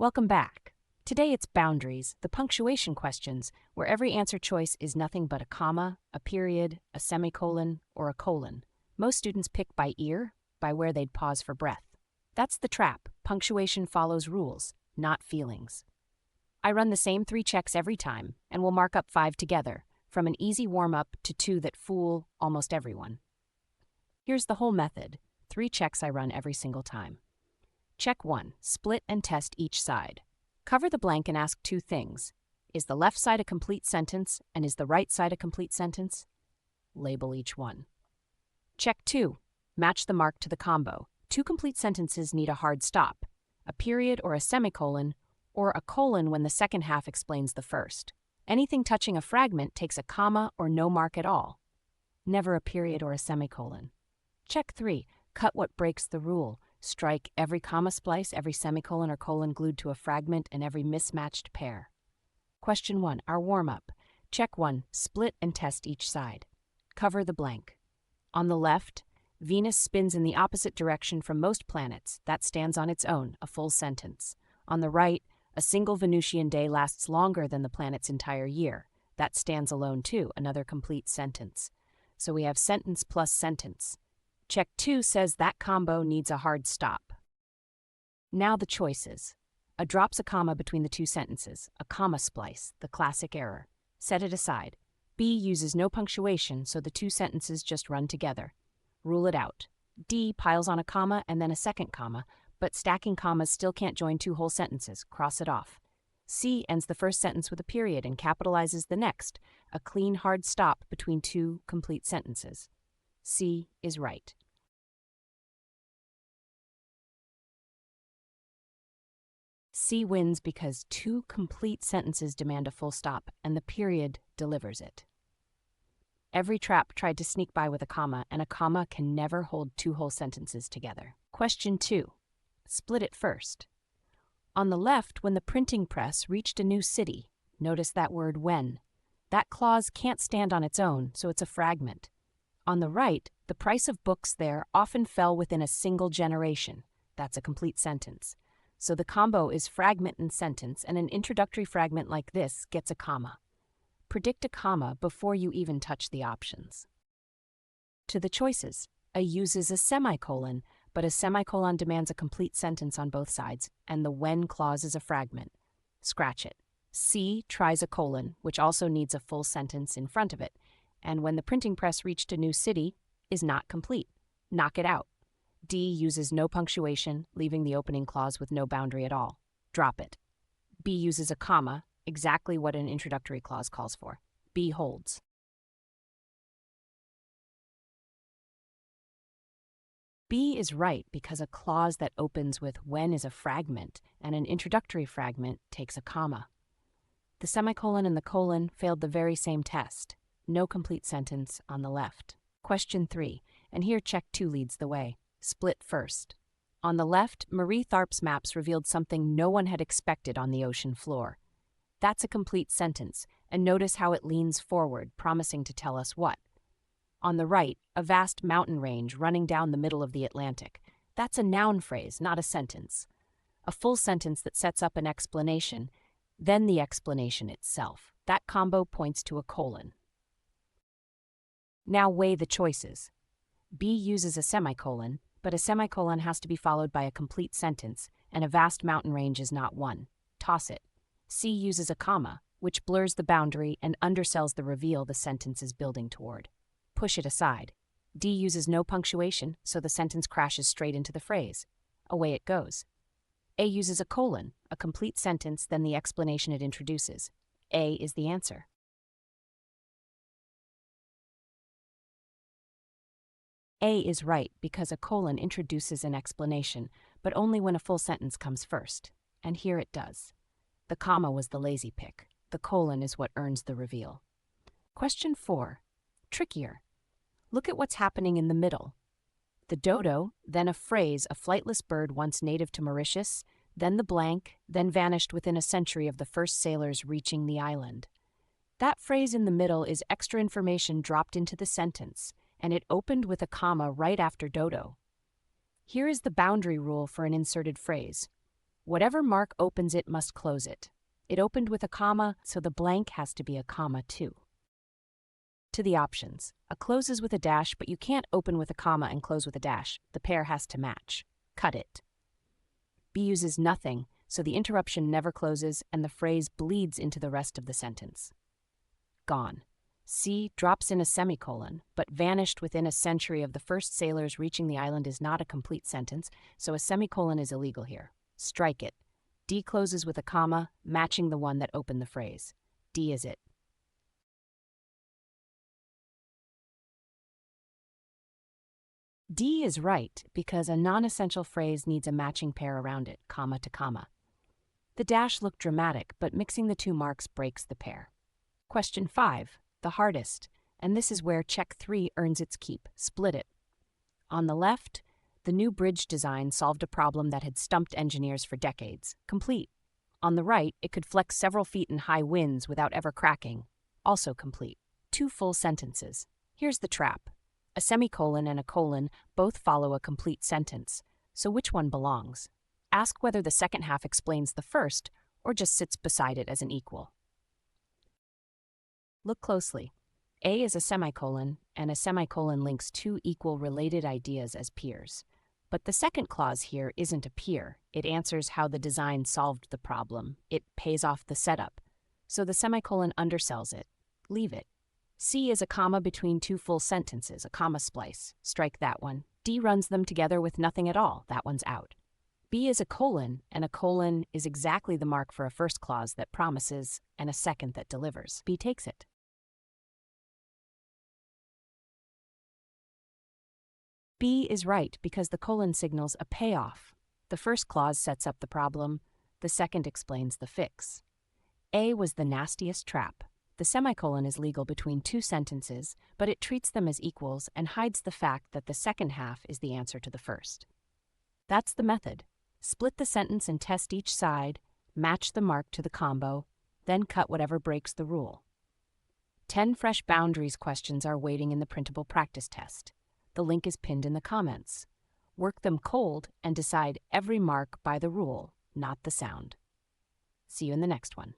Welcome back. Today it's boundaries, the punctuation questions, where every answer choice is nothing but a comma, a period, a semicolon, or a colon. Most students pick by ear, by where they'd pause for breath. That's the trap. Punctuation follows rules, not feelings. I run the same 3 checks every time, and we'll mark up 5 together, from an easy warm-up to 2 that fool almost everyone. Here's the whole method. 3 checks I run every single time. Check 1. Split and test each side. Cover the blank and ask 2 things. Is the left side a complete sentence, and is the right side a complete sentence? Label each one. Check 2. Match the mark to the combo. 2 complete sentences need a hard stop, a period or a semicolon, or a colon when the second half explains the first. Anything touching a fragment takes a comma or no mark at all. Never a period or a semicolon. Check 3. Cut what breaks the rule. Strike every comma splice, every semicolon or colon glued to a fragment, and every mismatched pair. Question 1. Our warm-up. Check 1. Split and test each side. Cover the blank. On the left, Venus spins in the opposite direction from most planets. That stands on its own, a full sentence. On the right, a single Venusian day lasts longer than the planet's entire year. That stands alone too, another complete sentence. So we have sentence plus sentence. Check 2 says that combo needs a hard stop. Now the choices. A drops a comma between the 2 sentences, a comma splice, the classic error. Set it aside. B uses no punctuation, so the 2 sentences just run together. Rule it out. D piles on a comma and then a second comma, but stacking commas still can't join 2 whole sentences. Cross it off. C ends the first sentence with a period and capitalizes the next, a clean hard stop between 2 complete sentences. C is right. C wins because 2 complete sentences demand a full stop, and the period delivers it. Every trap tried to sneak by with a comma, and a comma can never hold 2 whole sentences together. Question 2. Split it first. On the left, when the printing press reached a new city, notice that word when. That clause can't stand on its own, so it's a fragment. On the right, the price of books there often fell within a single generation. That's a complete sentence. So the combo is fragment and sentence, and an introductory fragment like this gets a comma. Predict a comma before you even touch the options. To the choices. A uses a semicolon, but a semicolon demands a complete sentence on both sides, and the when clause is a fragment. Scratch it. C tries a colon, which also needs a full sentence in front of it, and when the printing press reached a new city is not complete. Knock it out. D uses no punctuation, leaving the opening clause with no boundary at all. Drop it. B uses a comma, exactly what an introductory clause calls for. B holds. B is right because a clause that opens with when is a fragment, and an introductory fragment takes a comma. The semicolon and the colon failed the very same test. No complete sentence on the left. Question 3, and here check 2 leads the way. Split first. On the left, Marie Tharp's maps revealed something no one had expected on the ocean floor. That's a complete sentence, and notice how it leans forward, promising to tell us what. On the right, a vast mountain range running down the middle of the Atlantic. That's a noun phrase, not a sentence. A full sentence that sets up an explanation, then the explanation itself. That combo points to a colon. Now weigh the choices. B uses a semicolon, but a semicolon has to be followed by a complete sentence, and a vast mountain range is not one. Toss it. C uses a comma, which blurs the boundary and undersells the reveal the sentence is building toward. Push it aside. D uses no punctuation, so the sentence crashes straight into the phrase. Away it goes. A uses a colon, a complete sentence, then the explanation it introduces. A is the answer. A is right because a colon introduces an explanation, but only when a full sentence comes first. And here it does. The comma was the lazy pick. The colon is what earns the reveal. Question 4. Trickier. Look at what's happening in the middle. The dodo, then a phrase, a flightless bird once native to Mauritius, then the blank, then vanished within a century of the first sailors reaching the island. That phrase in the middle is extra information dropped into the sentence, and it opened with a comma right after dodo. Here is the boundary rule for an inserted phrase. Whatever mark opens it must close it. It opened with a comma, so the blank has to be a comma too. To the options. A closes with a dash, but you can't open with a comma and close with a dash. The pair has to match. Cut it. B uses nothing, so the interruption never closes and the phrase bleeds into the rest of the sentence. Gone. C drops in a semicolon, but vanished within a century of the first sailors reaching the island is not a complete sentence, so a semicolon is illegal here. Strike it. D closes with a comma, matching the one that opened the phrase. D is it. D is right because a non-essential phrase needs a matching pair around it, comma to comma. The dash looked dramatic, but mixing the two marks breaks the pair. Question 5, the hardest, and this is where check 3 earns its keep. Split it. On the left, the new bridge design solved a problem that had stumped engineers for decades. Complete. On the right, it could flex several feet in high winds without ever cracking. Also complete. 2 full sentences. Here's the trap. A semicolon and a colon both follow a complete sentence, so which one belongs? Ask whether the second half explains the first or just sits beside it as an equal. Look closely. A is a semicolon, and a semicolon links 2 equal related ideas as peers. But the second clause here isn't a peer. It answers how the design solved the problem. It pays off the setup. So the semicolon undersells it. Leave it. C is a comma between 2 full sentences, a comma splice. Strike that one. D runs them together with nothing at all. That one's out. B is a colon, and a colon is exactly the mark for a first clause that promises and a second that delivers. B takes it. B is right because the colon signals a payoff. The first clause sets up the problem. The second explains the fix. A was the nastiest trap. The semicolon is legal between 2 sentences, but it treats them as equals and hides the fact that the second half is the answer to the first. That's the method. Split the sentence and test each side, match the mark to the combo, then cut whatever breaks the rule. 10 fresh boundaries questions are waiting in the printable practice test. The link is pinned in the comments. Work them cold and decide every mark by the rule, not the sound. See you in the next one.